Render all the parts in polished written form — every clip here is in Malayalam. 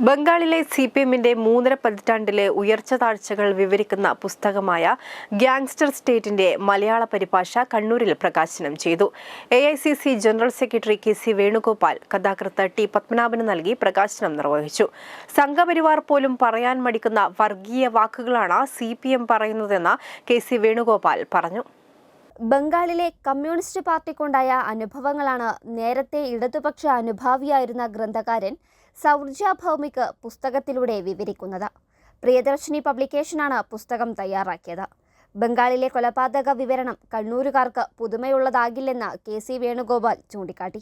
ബംഗാളിലെ CPMന്റെ 3.5 പതിറ്റാണ്ടിലെ ഉയർച്ച താഴ്ചകൾ വിവരിക്കുന്ന പുസ്തകമായ ഗ്യാങ്സ്റ്റർ സ്റ്റേറ്റിന്റെ മലയാള പരിഭാഷ കണ്ണൂരിൽ പ്രകാശനം ചെയ്തു. AICC general secretary KC Venugopal കഥാകൃത്ത് T പത്മനാഭന് നൽകി പ്രകാശനം നിർവഹിച്ചു. സംഘപരിവാർ പോലും പറയാൻ മടിക്കുന്ന വർഗീയ വാക്കുകളാണ് CPM പറയുന്നതെന്ന് KC വേണുഗോപാൽ പറഞ്ഞു. ബംഗാളിലെ കമ്മ്യൂണിസ്റ്റ് പാർട്ടിക്കുണ്ടായ അനുഭവങ്ങളാണ് നേരത്തെ ഇടതുപക്ഷ അനുഭാവിയായിരുന്ന ഗ്രന്ഥകാരൻ സൗർജ്യ ഭൗമിക് പുസ്തകത്തിലൂടെ വിവരിക്കുന്നത്. പ്രിയദർശിനി പബ്ലിക്കേഷനാണ് പുസ്തകം തയ്യാറാക്കിയത്. ബംഗാളിലെ കൊലപാതക വിവരണം കണ്ണൂരുകാർക്ക് പുതുമയുള്ളതാകില്ലെന്ന് KC വേണുഗോപാൽ ചൂണ്ടിക്കാട്ടി.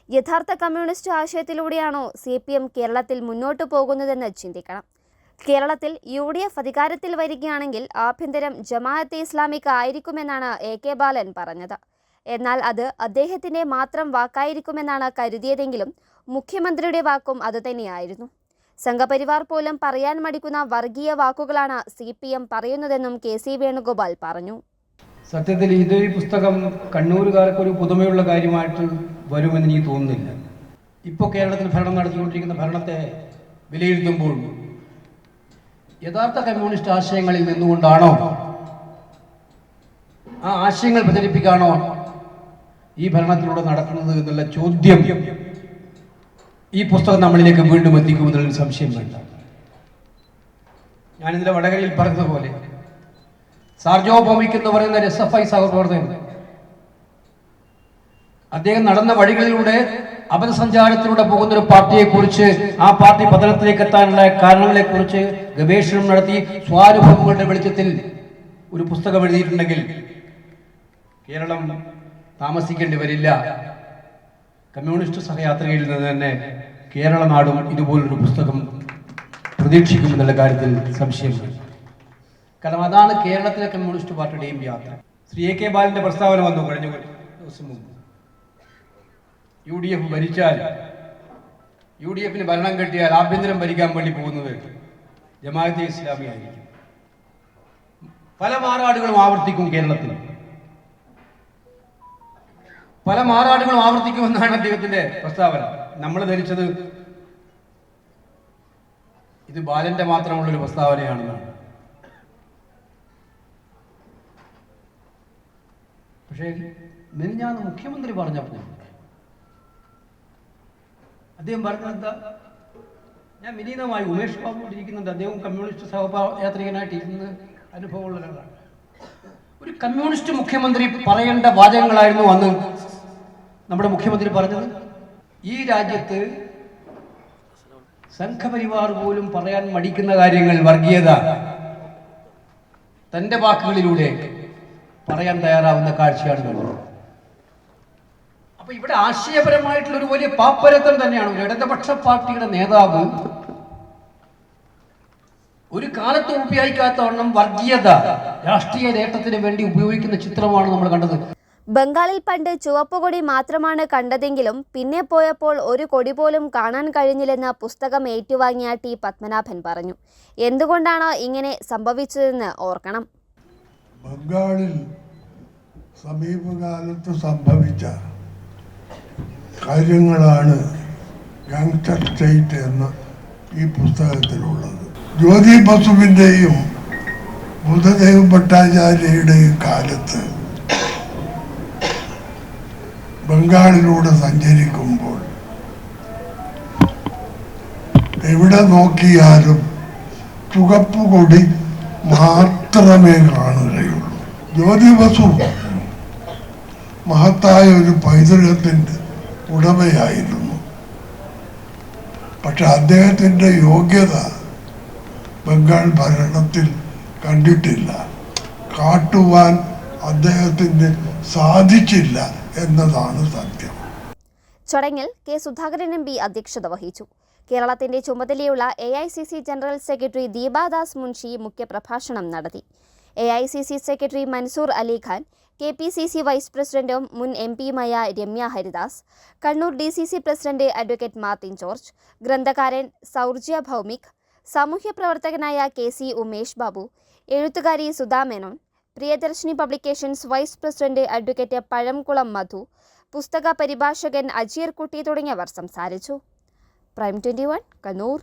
യഥാർത്ഥ കമ്മ്യൂണിസ്റ്റ് ആശയത്തിലൂടെയാണോ CPM കേരളത്തിൽ മുന്നോട്ടു പോകുന്നതെന്ന് ചിന്തിക്കണം. കേരളത്തിൽ UDF അധികാരത്തിൽ വരികയാണെങ്കിൽ ആഭ്യന്തരം ജമാഅത്തെ ഇസ്ലാമിക് ആയിരിക്കുമെന്നാണ് AK ബാലൻ പറഞ്ഞത്. എന്നാൽ അത് അദ്ദേഹത്തിന്റെ മാത്രം വാക്കായിരിക്കുമെന്നാണ് കരുതിയതെങ്കിലും മുഖ്യമന്ത്രിയുടെ വാക്കും അതുതന്നെയായിരുന്നു. സംഘപരിവാർ പോലും പറയാൻ മടിക്കുന്ന വർഗീയ വാക്കുകളാണ് CPM പറയുന്നതെന്നും KC വേണുഗോപാൽ പറഞ്ഞു. സത്യത്തിൽ ഈ പുസ്തകം കണ്ണൂരുകാർക്ക് ഒരു പുതുമയുള്ള കാര്യമായിട്ട് വരുമെന്ന് എനിക്ക് തോന്നുന്നില്ല. ഇപ്പോൾ കേരളത്തിൽ ഭരണം നടത്തിക്കൊണ്ടിരിക്കുന്ന ഭരണത്തെ വിലയിരുത്തുമ്പോൾ യഥാർത്ഥ കമ്മ്യൂണിസ്റ്റ് ആശയങ്ങളിൽ നിന്നുകൊണ്ടാണോ, ആ ആശയങ്ങൾ പ്രചരിപ്പിക്കാണോ ഈ ഭരണത്തിലൂടെ നടക്കുന്നത് എന്നുള്ള ചോദ്യം ഈ പുസ്തകം നമ്മളിലേക്ക് വീണ്ടും എത്തിക്കുമെന്നുള്ള സംശയം വേണ്ട. ഞാനിന്നലെ വടകരയിൽ പറഞ്ഞതുപോലെ സാർജോ ഭൗമിക് എന്ന് പറയുന്ന SFI സഹപ്രവർത്തകൻ അദ്ദേഹം നടന്ന വഴികളിലൂടെ അപഥസഞ്ചാരത്തിലൂടെ പോകുന്ന ഒരു പാർട്ടിയെക്കുറിച്ച്, ആ പാർട്ടി പതനത്തിലേക്ക് എത്താനുള്ള കാരണങ്ങളെക്കുറിച്ച് ഗവേഷണം നടത്തി സ്വാനുഭവങ്ങളുടെ വെളിച്ചത്തിൽ ഒരു പുസ്തകം എഴുതിയിട്ടുണ്ടെങ്കിൽ കേരളം താമസിക്കേണ്ടി വരില്ല. കമ്മ്യൂണിസ്റ്റ് സഹയാത്രികയിൽ നിന്ന് തന്നെ കേരള നാടും ഇതുപോലൊരു പുസ്തകം പ്രതീക്ഷിക്കുമെന്നുള്ള കാര്യത്തിൽ സംശയമില്ല. കാരണം അതാണ് കേരളത്തിലെ കമ്മ്യൂണിസ്റ്റ് പാർട്ടിയുടെയും യാത്ര. ശ്രീ AK ബാലന്റെ പ്രസ്താവന വന്നു കഴിഞ്ഞ ദിവസം മുമ്പ്. UDF ഭരിച്ചാൽ, UDFന് ഭരണം കിട്ടിയാൽ ആഭ്യന്തരം ഭരിക്കാൻ വേണ്ടി പോകുന്നത് ജമാഅത്തെ ഇസ്ലാമി ആയിരിക്കും. പല മാറാടുകളും ആവർത്തിക്കും, കേരളത്തിൽ പല മാറാടുകളും ആവർത്തിക്കുമെന്നാണ് അദ്ദേഹത്തിന്റെ പ്രസ്താവന. നമ്മൾ ധരിച്ചത് ഇത് ബാലന്റെ മാത്രമുള്ളൊരു പ്രസ്താവനയാണെന്നാണ്. പക്ഷേ ഞാൻ മുഖ്യമന്ത്രി പറഞ്ഞപ്പോൾ അദ്ദേഹം പറഞ്ഞതെന്താ, ഞാൻ വിനീതമായി ഉമേഷ് ബാബു ഇരിക്കുന്നുണ്ട്, അദ്ദേഹം കമ്മ്യൂണിസ്റ്റ് സഹയാത്രികനായിട്ട് ഇരുന്ന് അനുഭവമുള്ള ഒരാളാണ്. ഒരു കമ്മ്യൂണിസ്റ്റ് മുഖ്യമന്ത്രി പറയേണ്ട വാചകങ്ങളായിരുന്നു അന്ന് നമ്മുടെ മുഖ്യമന്ത്രി പറഞ്ഞത്. ഈ രാജ്യത്ത് സംഘപരിവാർ പോലും പറയാൻ മടിക്കുന്ന കാര്യങ്ങൾ, വർഗീയത, തന്റെ വാക്കുകളിലൂടെ പറയാൻ തയ്യാറാവുന്ന കാഴ്ചയാണ് കണ്ടത്. അപ്പൊ ഇവിടെ ആശയപരമായിട്ടുള്ള ഒരു വലിയ പാപ്പരത്വം തന്നെയാണ്. ഒരു ഇടതുപക്ഷ പാർട്ടിയുടെ നേതാവ് ഒരു കാലത്ത് ഉപയോഗിക്കാത്തവണ്ണം വർഗീയത രാഷ്ട്രീയ നേട്ടത്തിന് വേണ്ടി ഉപയോഗിക്കുന്ന ചിത്രമാണ് നമ്മൾ കണ്ടത്. ബംഗാളിൽ പണ്ട് ചുവപ്പുകൊടി മാത്രമാണ് കണ്ടതെങ്കിലും പിന്നെ പോയപ്പോൾ ഒരു കൊടി പോലും കാണാൻ കഴിഞ്ഞില്ലെന്ന് പുസ്തകം ഏറ്റുവാങ്ങിയ T പത്മനാഭൻ പറഞ്ഞു. എന്തുകൊണ്ടാണ് ഇങ്ങനെ സംഭവിച്ചതെന്ന് ഓർക്കണം. ബംഗാളിൽ സമീപകാലത്ത് സംഭവിച്ച കാര്യങ്ങളാണ് ഗ്യാങ്സ്റ്റർ സ്റ്റേറ്റ് എന്ന ഈ പുസ്തകത്തിലുള്ളത്. ജ്യോതി ബസുവിൻ്റെയും ബുദ്ധദേവ് ഭട്ടാചാര്യയുടെയും കാലത്ത് ബംഗാളിലൂടെ സഞ്ചരിക്കുമ്പോൾ എവിടെ നോക്കിയാലും ചുവപ്പ് കൊടി മാത്രമേ കാണുകയുള്ളൂ. ജ്യോതി ബസു മഹത്തായ ഒരു പൈതൃകത്തിൻ്റെ ഉടമയായിരുന്നു. പക്ഷെ അദ്ദേഹത്തിൻ്റെ യോഗ്യത ബംഗാൾ ഭരണത്തിൽ കണ്ടിട്ടില്ല. കാട്ടുവാൻ അദ്ദേഹത്തിന് സാധിച്ചില്ല എന്നതാണ് സത്യം. ചടങ്ങിൽ K സുധാകരൻ MP അധ്യക്ഷത വഹിച്ചു. കേരളത്തിന്റെ ചുമതലയുള്ള AICC general secretary Deepadas Munshi മുഖ്യപ്രഭാഷണം നടത്തി. AICC secretary Mansoor Alikhan, KPCC vice പ്രസിഡന്റും മുൻ MPയുമായ Ramya Haridas, Kannur DCC president advocate Martin George, ഗ്രന്ഥകാരൻ സൗർജ്യ ഭൗമിക്, സാമൂഹ്യ പ്രവർത്തകനായ KC ഉമേഷ് ബാബു, എഴുത്തുകാരി Sudha Menon, Priyadarshini publications vice president advocate Pazhamkulam Madhu, പുസ്തക പരിഭാഷകൻ അജീർ കുട്ടി തുടങ്ങിയവർ സംസാരിച്ചു. പ്രൈം 21 കണ്ണൂർ.